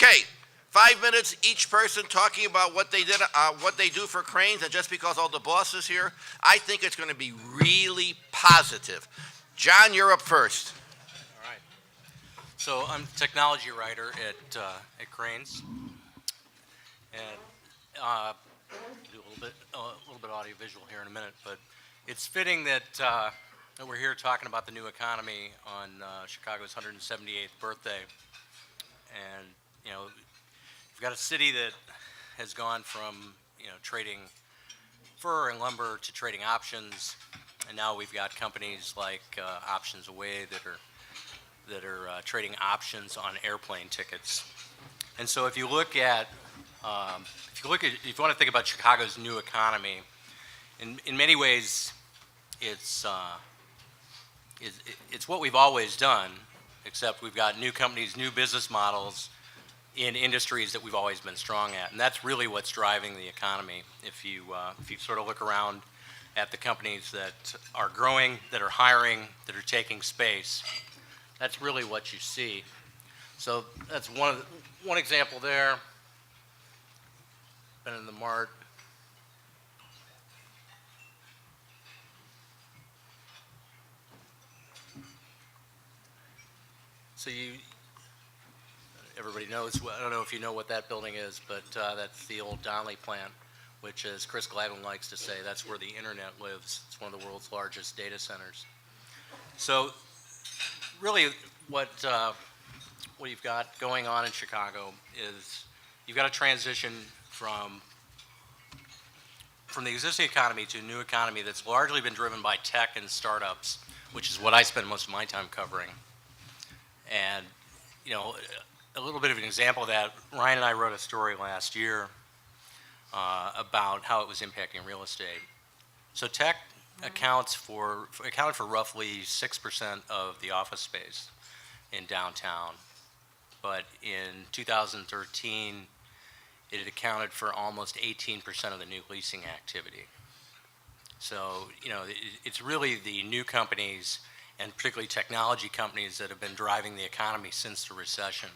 Okay, 5 minutes each person talking about what they did, what they do for Cranes, and just because all the bosses here, I think it's going to be really positive. John, you're up first. All right. So I'm a technology writer at Crain's, and do a little bit audiovisual here in a minute. But it's fitting that we're here talking about the new economy on Chicago's 178th birthday, and we've got a city that has gone from trading fur and lumber to trading options, and now we've got companies like Options Away that are trading options on airplane tickets. And so if you look at if you want to think about Chicago's new economy, in many ways it's what we've always done, except we've got new companies, new business models in industries that we've always been strong at, and that's really what's driving the economy. If you sort of look around at the companies that are growing, that are hiring, that are taking space, that's really what you see. So that's one example there. Been in the mart. So everybody knows, I don't know if you know what that building is, but that's the old Donnelly plant, which, as Chris Gladwin likes to say, that's where the internet lives. It's one of the world's largest data centers. So really what you've got going on in Chicago is you've got a transition from the existing economy to a new economy that's largely been driven by tech and startups, which is what I spend most of my time covering. And a little bit of an example of that, Ryan and I wrote a story last year about how it was impacting real estate. So tech accounted for roughly 6% of the office space in downtown, but in 2013 it had accounted for almost 18% of the new leasing activity. So it's really the new companies, and particularly technology companies, that have been driving the economy since the recession.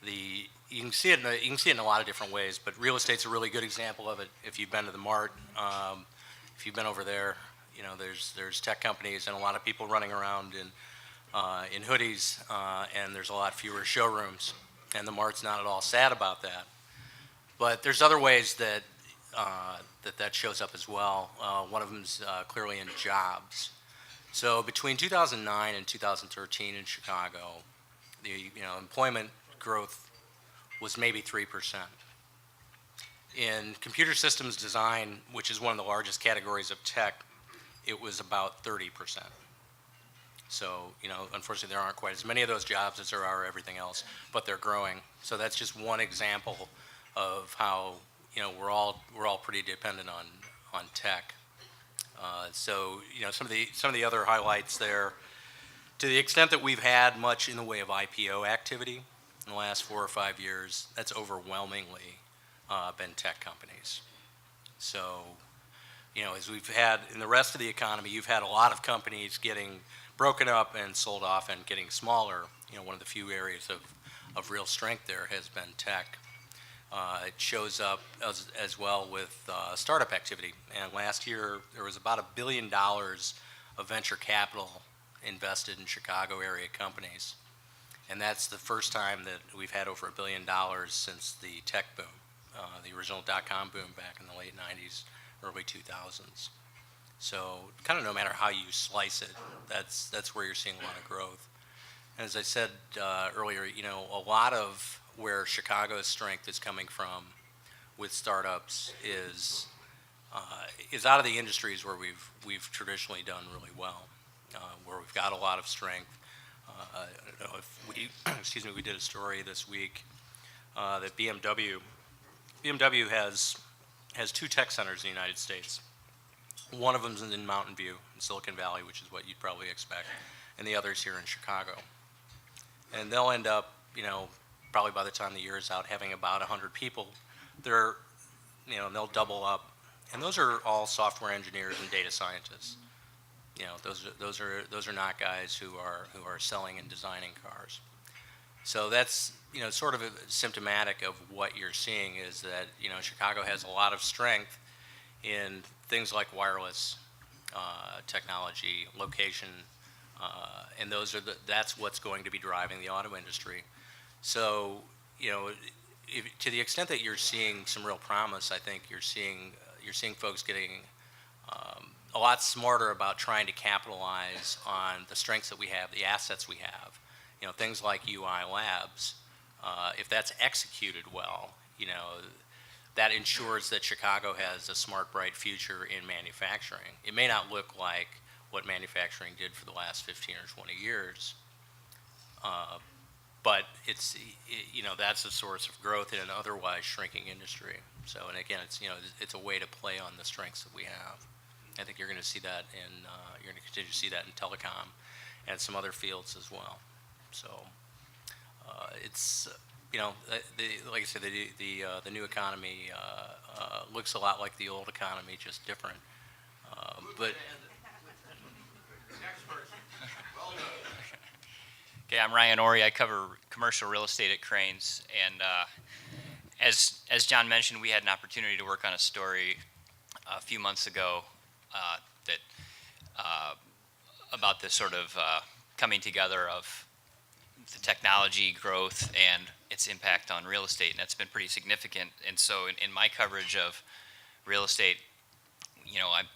You can see it in a lot of different ways, but real estate's a really good example of it. If you've been to the mart, if you've been over there, there's tech companies and a lot of people running around in hoodies, and there's a lot fewer showrooms, and the mart's not at all sad about that. But there's other ways that that shows up as well. One of them is clearly in jobs. So between 2009 and 2013 in Chicago, the employment growth was maybe 3%. In computer systems design, which is one of the largest categories of tech, it was about 30%. So unfortunately, there aren't quite as many of those jobs as there are everything else, but they're growing. So that's just one example of how we're all pretty dependent on tech. So some of the other highlights there, to the extent that we've had much in the way of IPO activity in the last 4 or 5 years, that's overwhelmingly been tech companies. So as we've had in the rest of the economy, you've had a lot of companies getting broken up and sold off and getting smaller. One of the few areas of real strength there has been tech. It shows up as well with startup activity. And last year, there was about $1 billion of venture capital invested in Chicago area companies. And that's the first time that we've had over $1 billion since the tech boom, the original dot-com boom back in the late 90s, early 2000s. So kind of no matter how you slice it, that's where you're seeing a lot of growth. And as I said earlier, a lot of where Chicago's strength is coming from with startups is out of the industries where we've traditionally done really well, where we've got a lot of strength. I don't know if we did a story this week that BMW has 2 tech centers in the United States. One of them is in Mountain View, in Silicon Valley, which is what you'd probably expect, and the other's here in Chicago. And they'll end up, probably by the time the year is out, having about 100 people. They'll double up, and those are all software engineers and data scientists. Those are not guys who are selling and designing cars. So that's, sort of symptomatic of what you're seeing is that, Chicago has a lot of strength in things like wireless technology, location, and that's what's going to be driving the auto industry. So, to the extent that you're seeing some real promise, I think you're seeing folks getting a lot smarter about trying to capitalize on the strengths that we have, the assets we have. Things like UI Labs. If that's executed well, that ensures that Chicago has a smart, bright future in manufacturing. It may not look like what manufacturing did for the last 15 or 20 years, but that's a source of growth in an otherwise shrinking industry. So, and again, it's a way to play on the strengths that we have. I think you're going to see that you're going to continue to see that in telecom and some other fields as well. So, it's like I said, the new economy looks a lot like the old economy, just different. But Next person. Well done. Okay, I'm Ryan Ori. I cover commercial real estate at Crain's, and as John mentioned, we had an opportunity to work on a story a few months ago about this sort of coming together of the technology growth and its impact on real estate, and that's been pretty significant. And so, in my coverage of real estate,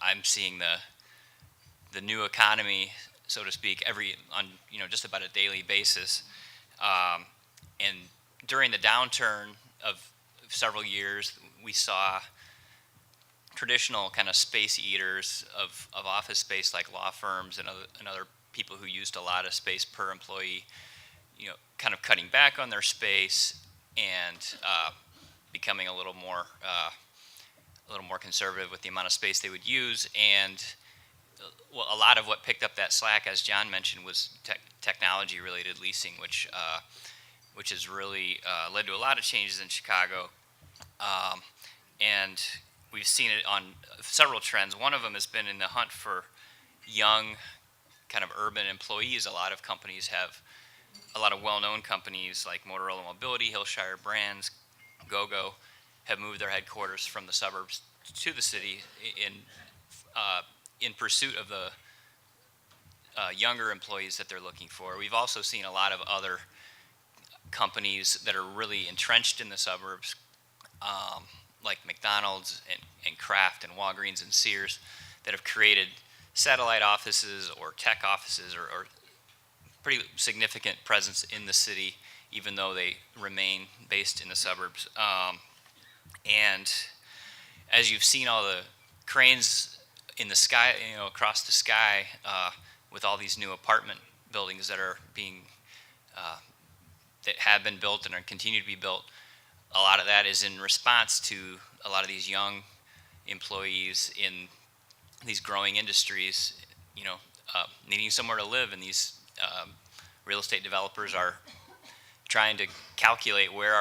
I'm seeing the new economy, so to speak, on just about a daily basis. And during the downturn of several years, we saw traditional kind of space eaters of office space, like law firms and other people who used a lot of space per employee, kind of cutting back on their space and becoming a little more conservative with the amount of space they would use. And a lot of what picked up that slack, as John mentioned, was technology-related leasing, which has really led to a lot of changes in Chicago. And we've seen it on several trends. One of them has been in the hunt for young, kind of urban employees. A lot of companies have, a lot of well-known companies like Motorola Mobility, Hillshire Brands, GoGo, have moved their headquarters from the suburbs to the city in pursuit of the younger employees that they're looking for. We've also seen a lot of other companies that are really entrenched in the suburbs, like McDonald's and Kraft and Walgreens and Sears, that have created satellite offices or tech offices or pretty significant presence in the city, even though they remain based in the suburbs. And as you've seen all the cranes in the sky, across the sky, with all these new apartment buildings that are that have been built and are continue to be built, a lot of that is in response to a lot of these young employees in these growing industries, needing somewhere to live, and these real estate developers are trying to calculate where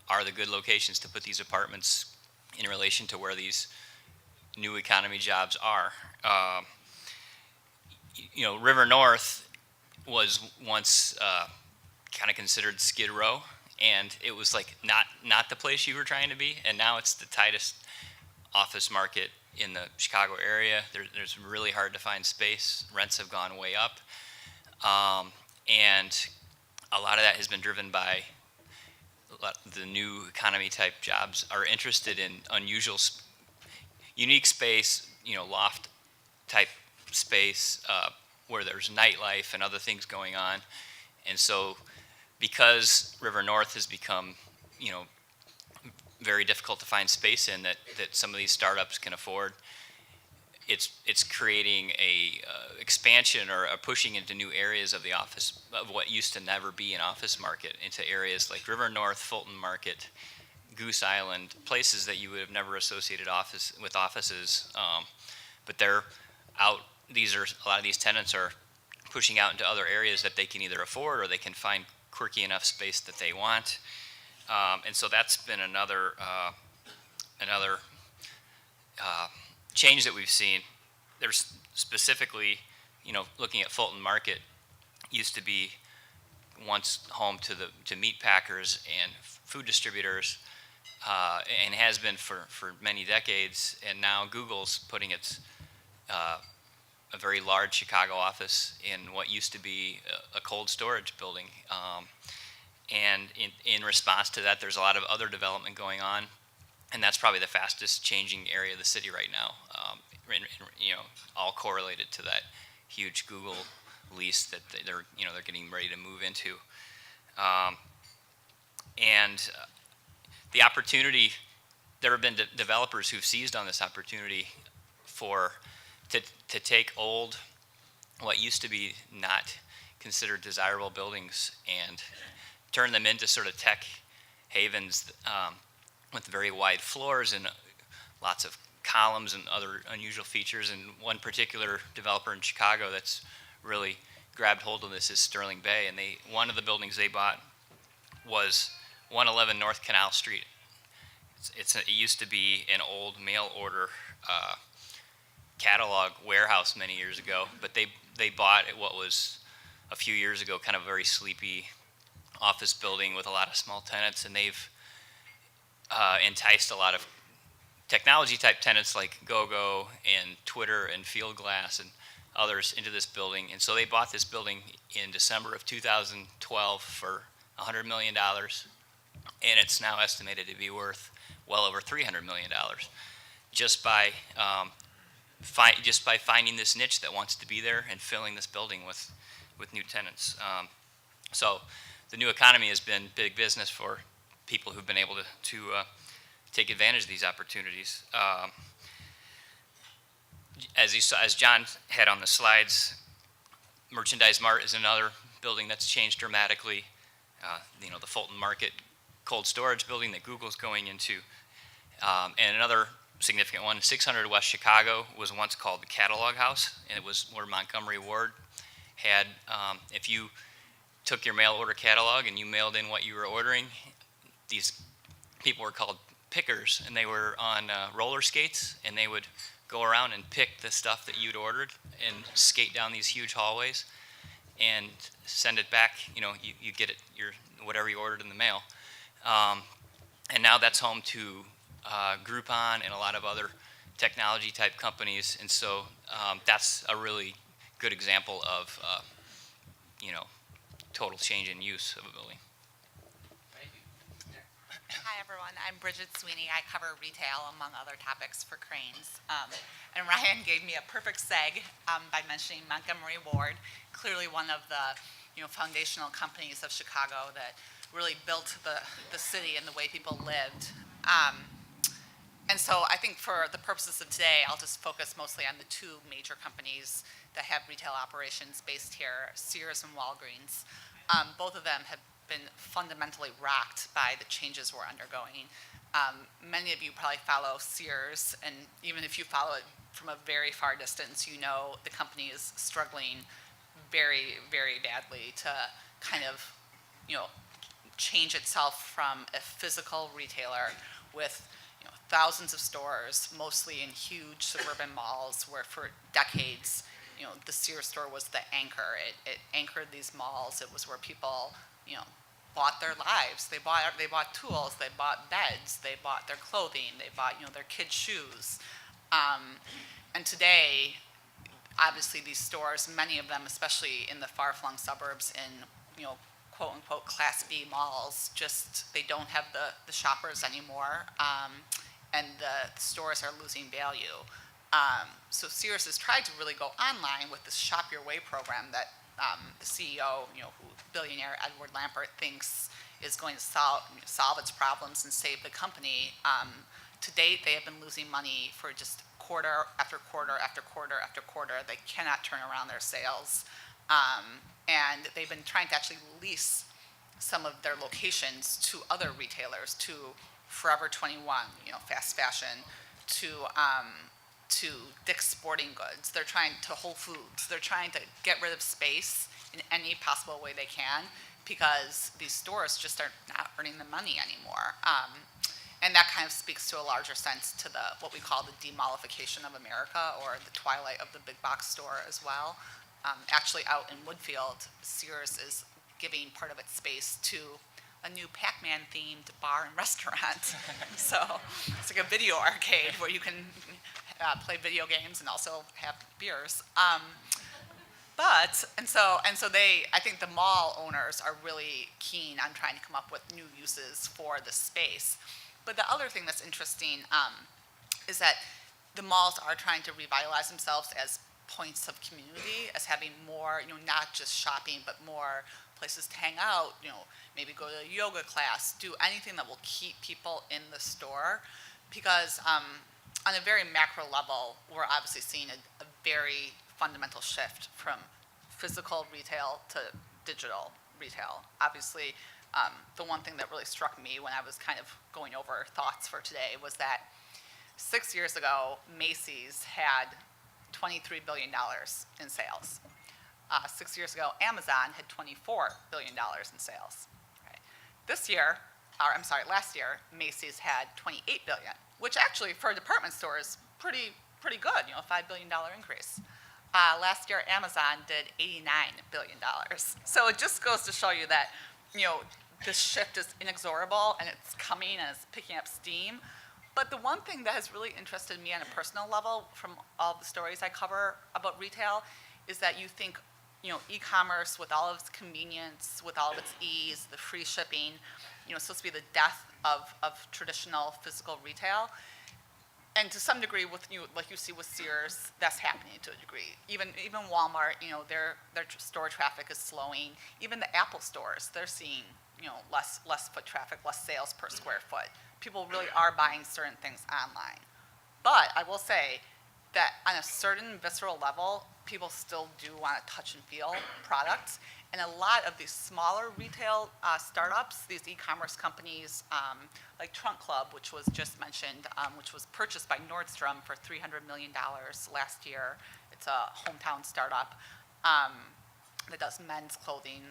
are the good locations to put these apartments in relation to where these new economy jobs are. River North was once kind of considered Skid Row, and it was like not the place you were trying to be, and now it's the tightest office market in the Chicago area. There's really hard to find space. Rents have gone way up, and a lot of that has been driven by the new economy type jobs are interested in unusual, unique space, loft type space where there's nightlife and other things going on. And so because River North has become, very difficult to find space in that some of these startups can afford, it's creating a expansion or a pushing into new areas of the office, of what used to never be an office market, into areas like River North, Fulton Market, Goose Island, places that you would have never associated with offices, but they're out. A lot of these tenants are pushing out into other areas that they can either afford or they can find quirky enough space that they want, and so that's been another change that we've seen. There's specifically, looking at Fulton Market, used to be once home to meat packers and food distributors, and has been for many decades. And now Google's putting its a very large Chicago office in what used to be a cold storage building. And in response to that, there's a lot of other development going on, and that's probably the fastest changing area of the city right now. All correlated to that huge Google lease that they're getting ready to move into. The opportunity, there have been developers who've seized on this opportunity to take old, what used to be not considered desirable buildings, and turn them into sort of tech havens with very wide floors and lots of columns and other unusual features. And one particular developer in Chicago that's really grabbed hold of this is Sterling Bay, and one of the buildings they bought was 111 North Canal Street. It used to be an old mail order catalog warehouse many years ago, but they bought what was a few years ago kind of a very sleepy office building with a lot of small tenants, and they've enticed a lot of technology type tenants like GoGo and Twitter and Fieldglass and others into this building. And so they bought this building in December of 2012 for $100 million, and it's now estimated to be worth well over $300 million just by finding this niche that wants to be there and filling this building with new tenants. So the new economy has been big business for people who've been able to take advantage of these opportunities. As John had on the slides, Merchandise Mart is another building that's changed dramatically. The Fulton Market cold storage building that Google's going into, and another significant one, 600 West Chicago, was once called the Catalog House, and it was where Montgomery Ward had, if you took your mail order catalog and you mailed in what you were ordering, these people were called pickers, and they were on roller skates, and they would go around and pick the stuff that you'd ordered and skate down these huge hallways and send it back. You get it, whatever you ordered in the mail. And now that's home to Groupon and a lot of other technology type companies, and so that's a really good example of total change in use of a building. Hi everyone, I'm Brigid Sweeney. I cover retail among other topics for Crain's. And Ryan gave me a perfect seg by mentioning Montgomery Ward, clearly one of the foundational companies of Chicago that really built the city and the way people lived. And so I think for the purposes of today, I'll just focus mostly on the two major companies that have retail operations based here, Sears and Walgreens. Both of them have been fundamentally rocked by the changes we're undergoing. Many of you probably follow Sears, and even if you follow it from a very far distance, you know the company is struggling very, very badly to kind of, change itself from a physical retailer with thousands of stores, mostly in huge suburban malls, where for decades, the Sears store was the anchor. It anchored these malls. It was where people, bought their lives. They bought tools. They bought beds. They bought their clothing. They bought, their kids' shoes. And today, obviously, these stores, many of them, especially in the far-flung suburbs, in quote-unquote Class B malls, they don't have the shoppers anymore, and the stores are losing value. So Sears has tried to really go online with this Shop Your Way program that the CEO, who billionaire Edward Lampert thinks is going to solve its problems and save the company. To date, they have been losing money for just quarter after quarter after quarter after quarter. They cannot turn around their sales. And they've been trying to actually lease some of their locations to other retailers, to Forever 21, fast fashion, to Dick's Sporting Goods. They're trying to Whole Foods. They're trying to get rid of space in any possible way they can, because these stores just are not earning the money anymore. And that kind of speaks to a larger sense to what we call the demollification of America, or the twilight of the big box store as well. Actually, out in Woodfield, Sears is giving part of its space to a new Pac-Man themed bar and restaurant. So it's like a video arcade where you can play video games and also have beers. I think the mall owners are really keen on trying to come up with new uses for the space. But the other thing that's interesting is that the malls are trying to revitalize themselves as points of community, as having more, not just shopping, but more places to hang out, maybe go to a yoga class, do anything that will keep people in the store. Because on a very macro level, we're obviously seeing a very fundamental shift from physical retail to digital retail. Obviously, the one thing that really struck me when I was kind of going over thoughts for today was that 6 years ago, Macy's had $23 billion in sales. 6 years ago, Amazon had $24 billion in sales. Right. Last year, Macy's had $28 billion, which actually for a department store is pretty good, $5 billion increase. Last year, Amazon did $89 billion. So it just goes to show you that, this shift is inexorable and it's coming and it's picking up steam. But the one thing that has really interested me on a personal level from all the stories I cover about retail is that you think, e-commerce with all of its convenience, with all of its ease, the free shipping, it's supposed to be the death of traditional physical retail. And to some degree, like you see with Sears, that's happening to a degree. Even Walmart, their store traffic is slowing. Even the Apple stores, they're seeing, less foot traffic, less sales per square foot. People really are buying certain things online. But I will say that on a certain visceral level, people still do want to touch and feel products. And a lot of these smaller retail startups, these e-commerce companies, like Trunk Club, which was just mentioned, which was purchased by Nordstrom for $300 million last year. It's a hometown startup that does men's clothing,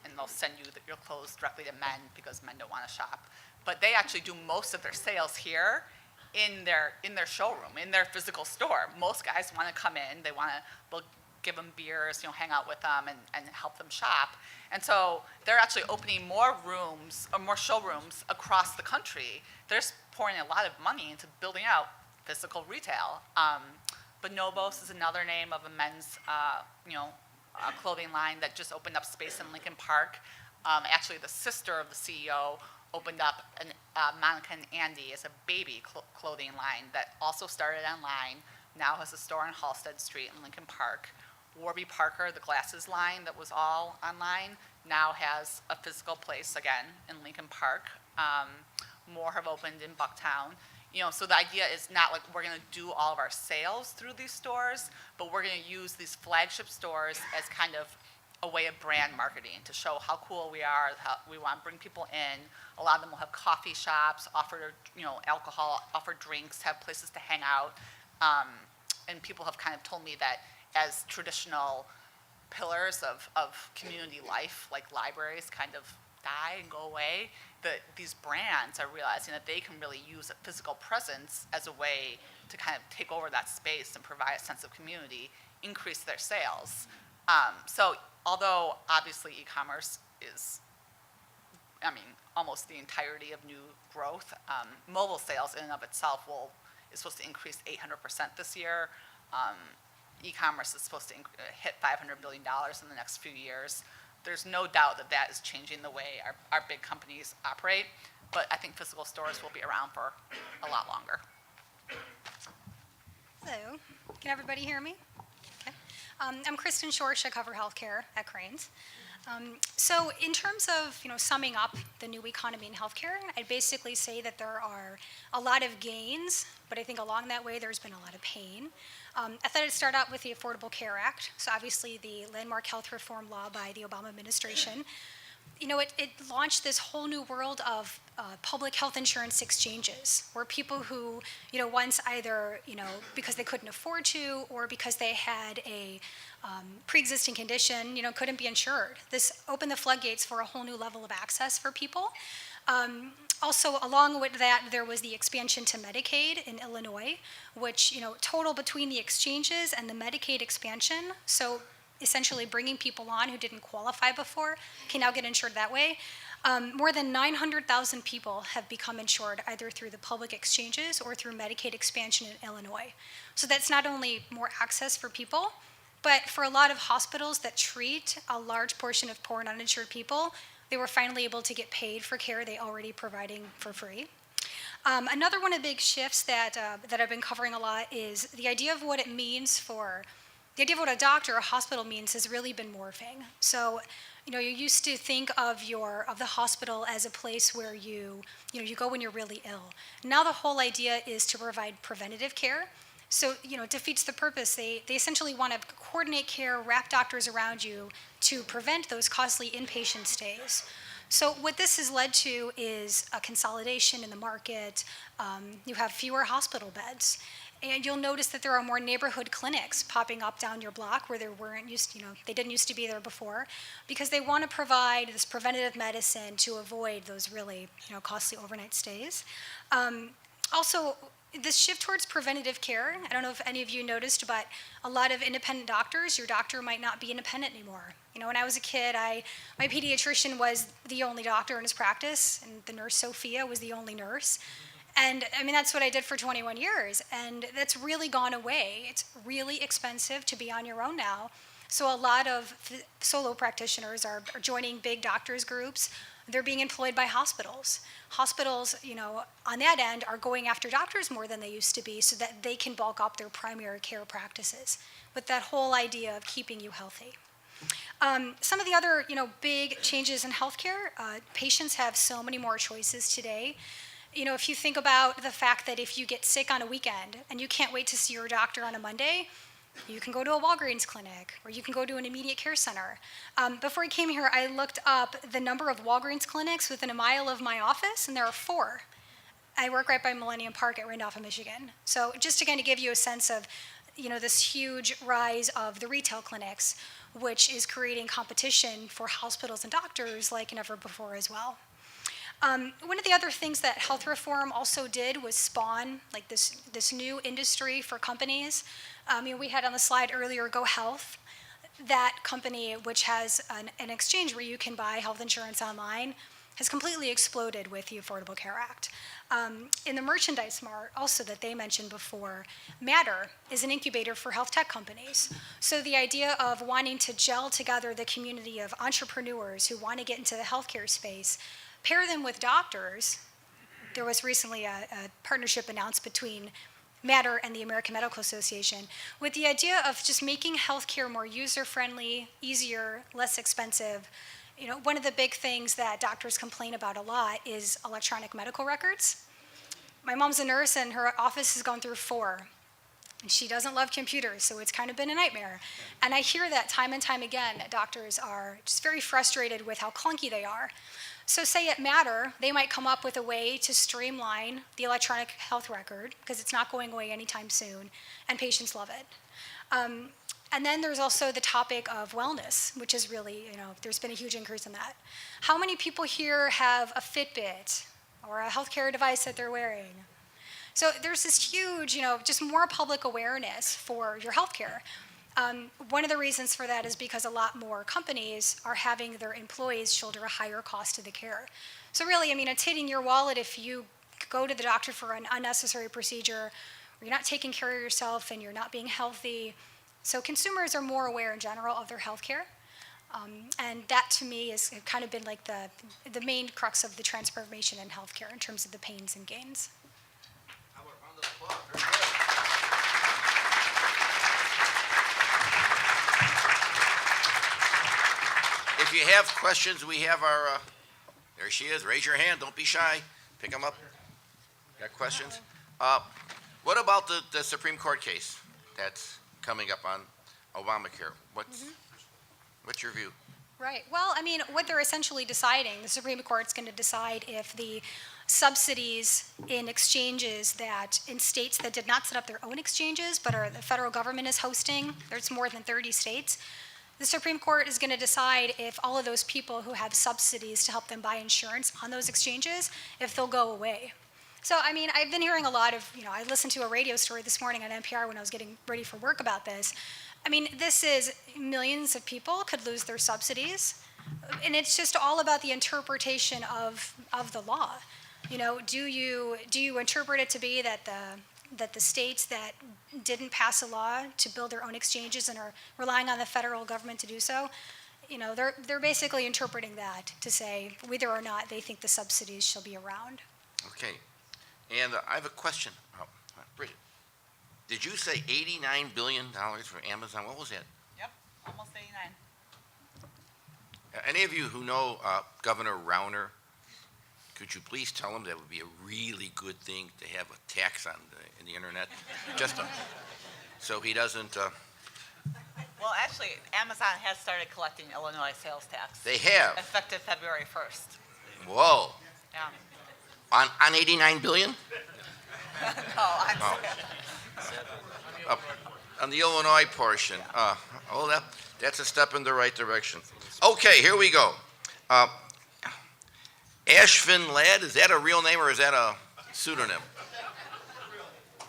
and they'll send you your clothes directly to men because men don't want to shop. But they actually do most of their sales here in their showroom, in their physical store. Most guys want to come in, they'll give them beers, hang out with them and help them shop. And so they're actually opening more rooms or more showrooms across the country. They're just pouring a lot of money into building out physical retail. Bonobos is another name of a men's, clothing line that just opened up space in Lincoln Park. Actually, the sister of the CEO opened up Monica and Andy as a baby clothing line that also started online, now has a store on Halsted Street in Lincoln Park. Warby Parker, the glasses line that was all online, now has a physical place again in Lincoln Park. More have opened in Bucktown. So the idea is not like we're going to do all of our sales through these stores, but we're going to use these flagship stores as kind of a way of brand marketing to show how cool we are, how we want to bring people in. A lot of them will have coffee shops, offer alcohol, offer drinks, have places to hang out. And people have kind of told me that as traditional pillars of community life, like libraries kind of die and go away, that these brands are realizing that they can really use a physical presence as a way to kind of take over that space and provide a sense of community, increase their sales. So although obviously e-commerce is, almost the entirety of new growth, mobile sales in and of itself is supposed to increase 800% this year. E-commerce is supposed to hit $500 billion in the next few years. There's no doubt that is changing the way our big companies operate, but I think physical stores will be around for a lot longer. Hello, can everybody hear me? Okay. I'm Kristen Schorsch, I cover healthcare at Crain. So in terms of summing up the new economy in healthcare, I'd basically say that there are a lot of gains, but I think along that way there's been a lot of pain. I thought I'd start out with the Affordable Care Act, so obviously the landmark health reform law by the Obama administration. It launched this whole new world of public health insurance exchanges, where people who, once either, because they couldn't afford to or because they had a pre-existing condition, couldn't be insured. This opened the floodgates for a whole new level of access for people. Also, along with that, there was the expansion to Medicaid in Illinois, which, total between the exchanges and the Medicaid expansion. So essentially bringing people on who didn't qualify before can now get insured that way. More than 900,000 people have become insured either through the public exchanges or through Medicaid expansion in Illinois. So that's not only more access for people, but for a lot of hospitals that treat a large portion of poor and uninsured people, they were finally able to get paid for care they already providing for free. Another one of the big shifts that I've been covering a lot is the idea of what it means for, the idea of what a doctor or a hospital means has really been morphing. So, you used to think of the hospital as a place where you go when you're really ill. Now the whole idea is to provide preventative care. So, it defeats the purpose. They essentially want to coordinate care, wrap doctors around you to prevent those costly inpatient stays. So what this has led to is a consolidation in the market. You have fewer hospital beds. And you'll notice that there are more neighborhood clinics popping up down your block where there weren't they didn't used to be there before, because they want to provide this preventative medicine to avoid those really, costly overnight stays. Also, this shift towards preventative care, I don't know if any of you noticed, but a lot of independent doctors, your doctor might not be independent anymore. When I was a kid, my pediatrician was the only doctor in his practice, and the nurse Sophia was the only nurse. And that's what I did for 21 years, and that's really gone away. It's really expensive to be on your own now. So a lot of solo practitioners are joining big doctors groups. They're being employed by hospitals. Hospitals, on that end, are going after doctors more than they used to be so that they can bulk up their primary care practices with that whole idea of keeping you healthy. Some of the other, big changes in healthcare, patients have so many more choices today. If you think about the fact that if you get sick on a weekend and you can't wait to see your doctor on a Monday, you can go to a Walgreens clinic or you can go to an immediate care center. Before I came here, I looked up the number of Walgreens clinics within a mile of my office, and there are 4. I work right by Millennium Park at Randolph, Michigan. So just to kind of give you a sense of, this huge rise of the retail clinics, which is creating competition for hospitals and doctors like never before as well. One of the other things that health reform also did was spawn like this new industry for companies. We had on the slide earlier Go Health. That company, which has an exchange where you can buy health insurance online, has completely exploded with the Affordable Care Act. In the merchandise mart, also that they mentioned before, Matter is an incubator for health tech companies. So the idea of wanting to gel together the community of entrepreneurs who want to get into the healthcare space, pair them with doctors. There was recently a partnership announced between Matter and the American Medical Association with the idea of just making healthcare more user-friendly, easier, less expensive. One of the big things that doctors complain about a lot is electronic medical records. My mom's a nurse and her office has gone through 4. And she doesn't love computers, so it's kind of been a nightmare. And I hear that time and time again, that doctors are just very frustrated with how clunky they are. So say at Matter, they might come up with a way to streamline the electronic health record, because it's not going away anytime soon, and patients love it. And then there's also the topic of wellness, which is really, there's been a huge increase in that. How many people here have a Fitbit or a healthcare device that they're wearing? So there's this huge, just more public awareness for your healthcare. One of the reasons for that is because a lot more companies are having their employees shoulder a higher cost of the care. So really, it's hitting your wallet if you go to the doctor for an unnecessary procedure, or you're not taking care of yourself and you're not being healthy. So consumers are more aware in general of their healthcare. And that to me has kind of been like the main crux of the transformation in healthcare in terms of the pains and gains. How about a round of applause? Very good. If you have questions, we have our, there she is, raise your hand, don't be shy, pick them up. Got questions? What about the Supreme Court case that's coming up on Obamacare? What's your view? Right. Well, what they're essentially deciding, the Supreme Court's going to decide if the subsidies in exchanges that in states that did not set up their own exchanges, but the federal government is hosting, there's more than 30 states, the Supreme Court is going to decide if all of those people who have subsidies to help them buy insurance on those exchanges, if they'll go away. So, I've been hearing a lot of, I listened to a radio story this morning on NPR when I was getting ready for work about this. I mean, this is millions of people could lose their subsidies, and it's just all about the interpretation of the law. You know, do you interpret it to be that the states that didn't pass a law to build their own exchanges and are relying on the federal government to do so, you know, they're basically interpreting that to say whether or not they think the subsidies shall be around. Okay. And I have a question. Brigid, did you say $89 billion for Amazon? What was that? Yep, almost 89. Any of you who know Governor Rauner, could you please tell him that would be a really good thing to have a tax on the internet? So he doesn't, Well, actually, Amazon has started collecting Illinois sales tax. they have. Effective February 1st. Whoa. Yeah. On 89 billion? No, I'm Oh. sorry. On the Illinois portion. That's a step in the right direction. Okay, here we go. Ashvin Ladd, is that a real name or is that a pseudonym?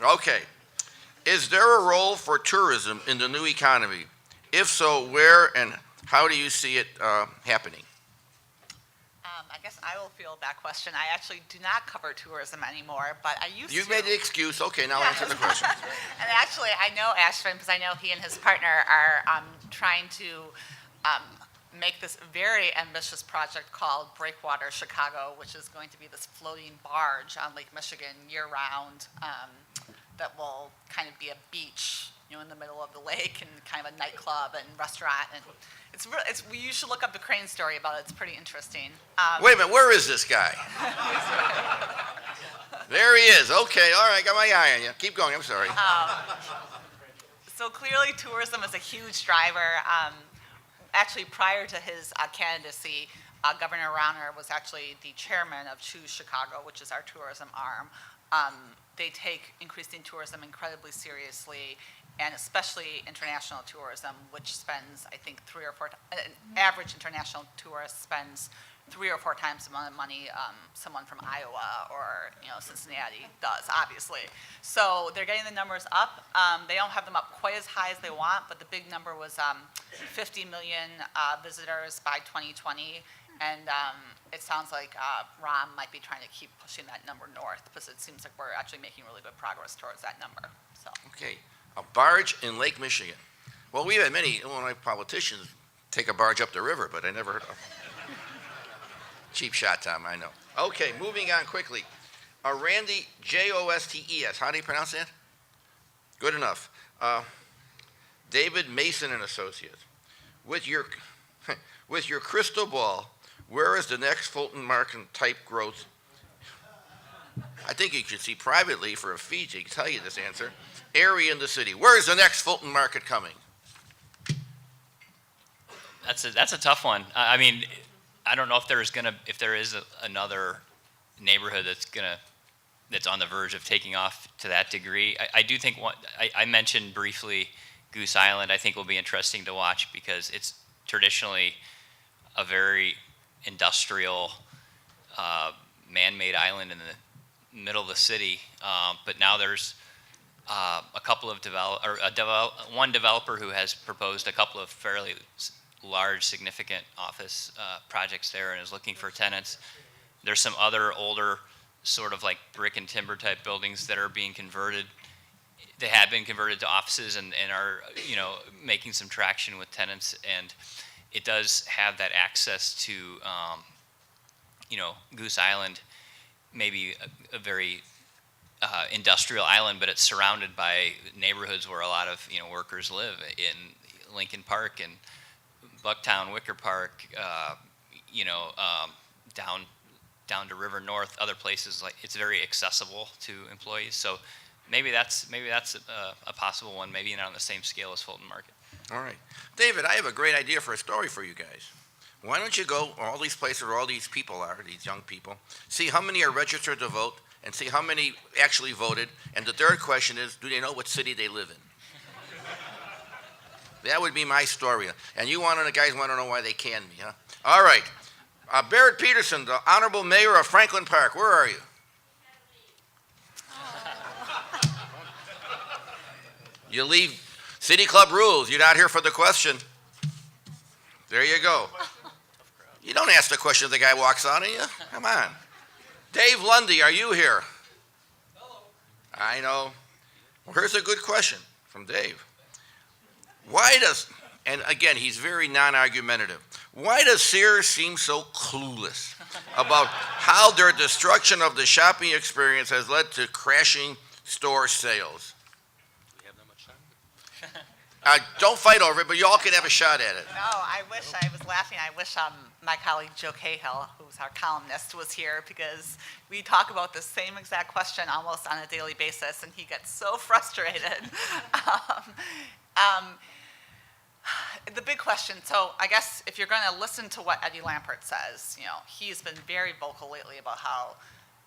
Okay. Is there a role for tourism in the new economy? If so, where and how do you see it happening? I guess I will field that question. I actually do not cover tourism anymore, but I used to. You've made the excuse. Okay, now answer the question. And actually, I know Ashvin because I know he and his partner are trying to make this very ambitious project called Breakwater Chicago, which is going to be this floating barge on Lake Michigan year-round that will kind of be a beach, you know, in the middle of the lake and kind of a nightclub and restaurant. And you should look up the Crain story about it. It's pretty interesting. Wait a minute, where is this guy? There he is. Okay, all right, got my eye on you. Keep going, I'm sorry. So clearly tourism is a huge driver. Actually, prior to his candidacy, Governor Rauner was actually the chairman of Choose Chicago, which is our tourism arm. They take increasing tourism incredibly seriously, and especially international tourism, which spends, I think, an average international tourist spends 3 or 4 times the amount of money someone from Iowa or, you know, Cincinnati does, obviously. So they're getting the numbers up. They don't have them up quite as high as they want, but the big number was 50 million visitors by 2020. And it sounds like Ron might be trying to keep pushing that number north because it seems like we're actually making really good progress towards that number. So. Okay, a barge in Lake Michigan. Well, we've had many Illinois politicians take a barge up the river, but I never heard of. Cheap shot, Tom, I know. Okay, moving on quickly. Randy, Jostes. How do you pronounce that? Good enough. David Mason and Associates. With your crystal ball, where is the next Fulton Market type growth? I think you should see privately for a fee to tell you this answer. Area in the city. Where is the next Fulton Market coming? That's a tough one. I mean, I don't know if there is another neighborhood that's on the verge of taking off to that degree. I do think I mentioned briefly Goose Island. I think will be interesting to watch because it's traditionally a very industrial, man-made island in the middle of the city. But now there's a couple of one developer who has proposed a couple of fairly large, significant office projects there and is looking for tenants. There's some other older, sort of like brick and timber type buildings that are being converted. They have been converted to offices and are, you know, making some traction with tenants. And it does have that access to, you know, Goose Island, maybe a very industrial island, but it's surrounded by neighborhoods where a lot of, you know, workers live in Lincoln Park and Bucktown, Wicker Park, you know, down to River North, other places. Like it's very accessible to employees. So maybe that's a possible one. Maybe not on the same scale as Fulton Market. All right. David, I have a great idea for a story for you guys. Why don't you go all these places where all these people are, these young people, see how many are registered to vote, and see how many actually voted. And the third question is, do they know what city they live in? That would be my story. And the guys want to know why they canned me, huh? All right. Barrett Peterson, the Honorable Mayor of Franklin Park. Where are you? You leave City Club rules. You're not here for the question. There you go. You don't ask the question if the guy walks on you. Come on. Dave Lundy, are you here? Hello. I know. Well, here's a good question from Dave. Why does, and again, he's very non-argumentative, why does Sears seem so clueless about how their destruction of the shopping experience has led to crashing store sales? Do we have that much time? Don't fight over it, but you all can have a shot at it. No, I wish I was laughing. I wish my colleague Joe Cahill, who's our columnist, was here because we talk about the same exact question almost on a daily basis, and he gets so frustrated. The big question, so I guess if you're going to listen to what Eddie Lampert says, he's been very vocal lately about how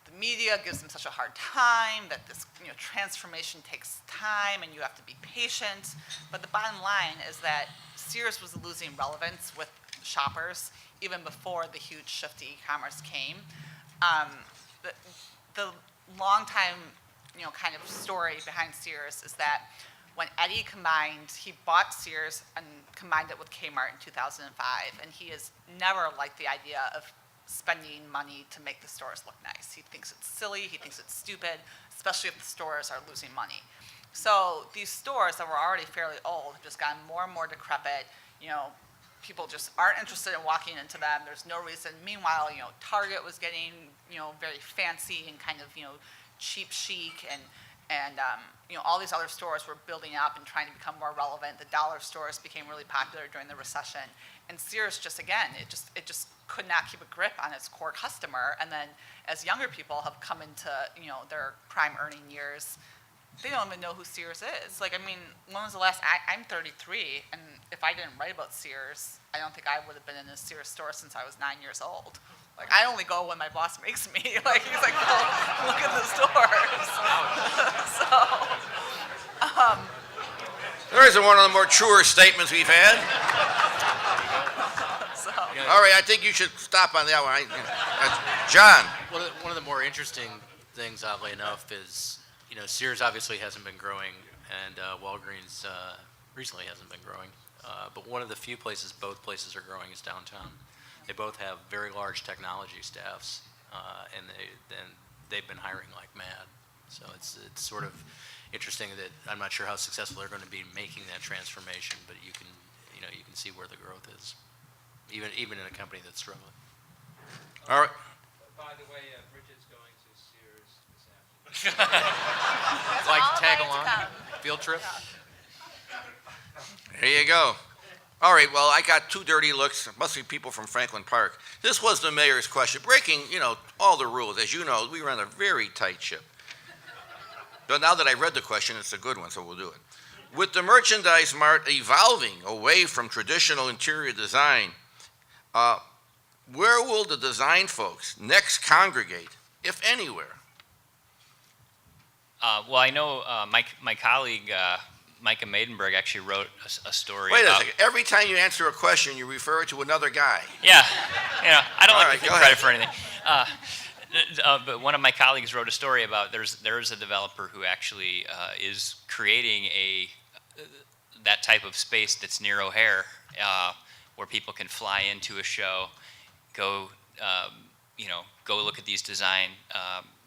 the media gives him such a hard time, that this transformation takes time and you have to be patient. But the bottom line is that Sears was losing relevance with shoppers even before the huge shift to e-commerce came. The long time kind of story behind Sears is that when Eddie he bought Sears and combined it with Kmart in 2005, and he has never liked the idea of spending money to make the stores look nice. He thinks it's silly, he thinks it's stupid, especially if the stores are losing money. So these stores that were already fairly old have just gotten more and more decrepit. People just aren't interested in walking into them. There's no reason. Meanwhile, Target was getting, very fancy and kind of, cheap chic, and all these other stores were building up and trying to become more relevant. The dollar stores became really popular during the recession. And Sears just could not keep a grip on its core customer. And then as younger people have come into, their prime earning years, they don't even know who Sears is. When was the last, I'm 33, and if I didn't write about Sears, I don't think I would have been in a Sears store since I was 9 years old. I only go when my boss makes me. He's like, oh, look at the stores. There isn't one of the more truer statements we've had. All right, I think you should stop on that one. John. One of the more interesting things, oddly enough, is Sears obviously hasn't been growing, and Walgreens recently hasn't been growing. But one of the few places both places are growing is downtown. They both have very large technology staffs, and they've been hiring like mad. So it's sort of interesting that I'm not sure how successful they're going to be making that transformation, but you can see where the growth is, even in a company that's struggling. All right. By the way, Brigid's going to Sears this afternoon. Like tag along, field trip. There you go. All right, well, I got two dirty looks, must be people from Franklin Park. This was the mayor's question, breaking, all the rules. As you know, we run a very tight ship. But now that I read the question, it's a good one, so we'll do it. With the merchandise mart evolving away from traditional interior design, where will the design folks next congregate, if anywhere? Well, I know my colleague, Micah Maidenberg, actually wrote a story. Wait a second. Every time you answer a question, you refer to another guy. Yeah, I don't All like right, to take go credit ahead. for anything. But one of my colleagues wrote a story about there's a developer who actually is creating that type of space that's near O'Hare, where people can fly into a show, go look at these design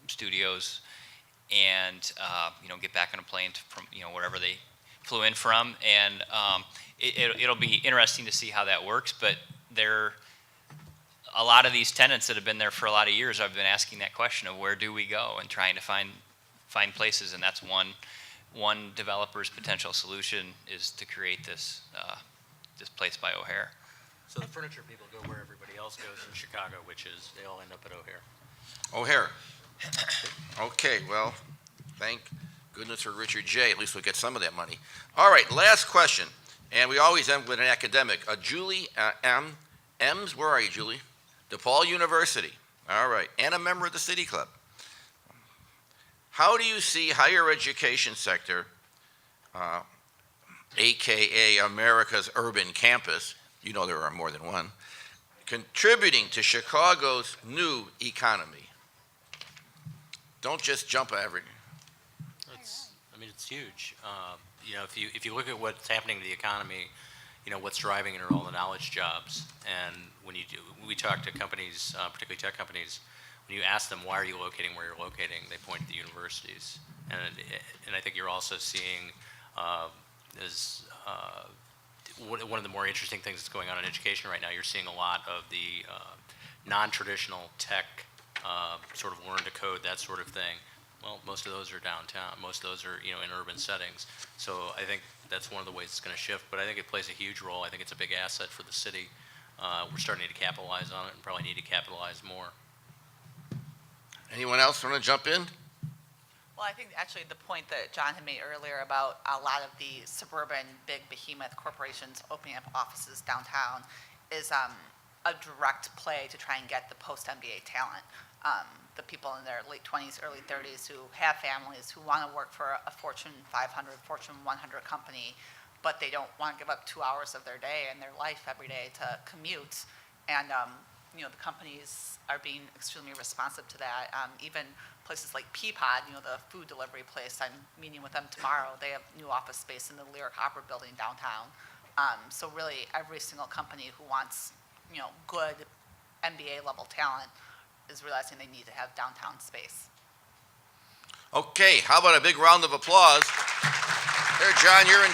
studios, and get back on a plane from wherever they flew in from, and it'll be interesting to see how that works. But a lot of these tenants that have been there for a lot of years, I've been asking that question of where do we go, and trying to find places, and that's one developer's potential solution is to create this place by O'Hare. So the furniture people go where everybody else goes in Chicago, which is they all end up at O'Hare. O'Hare. Okay, well, thank goodness for Richard J. At least we'll get some of that money. All right, last question. And we always end with an academic. Julie Ems, where are you, Julie? DePaul University. All right, and a member of the City Club. How do you see higher education sector, AKA America's urban campus, there are more than one, contributing to Chicago's new economy? Don't just jump at everything. It's huge. if you look at what's happening to the economy, what's driving it are all the knowledge jobs. And we talk to companies, particularly tech companies, when you ask them, why are you locating where you're locating, they point to the universities. And I think you're also seeing, one of the more interesting things that's going on in education right now, you're seeing a lot of the non-traditional tech, sort of learn to code, that sort of thing. Well, most of those are downtown. Most of those are, in urban settings. So I think that's one of the ways it's going to shift. But I think it plays a huge role. I think it's a big asset for the city. We're starting to capitalize on it and probably need to capitalize more. Anyone else want to jump in? Well, I think actually the point that John had made earlier about a lot of the suburban big behemoth corporations opening up offices downtown is a direct play to try and get the post-MBA talent. The people in their late 20s, early 30s who have families, who want to work for a Fortune 500, Fortune 100 company, but they don't want to give up 2 hours of their day and their life every day to commute. And the companies are being extremely responsive to that. Even places like Peapod, the food delivery place, I'm meeting with them tomorrow. They have new office space in the Lyric Opera building downtown. So really, every single company who wants, good MBA level talent is realizing they need to have downtown space. Okay, how about a big round of applause? There, John, you're in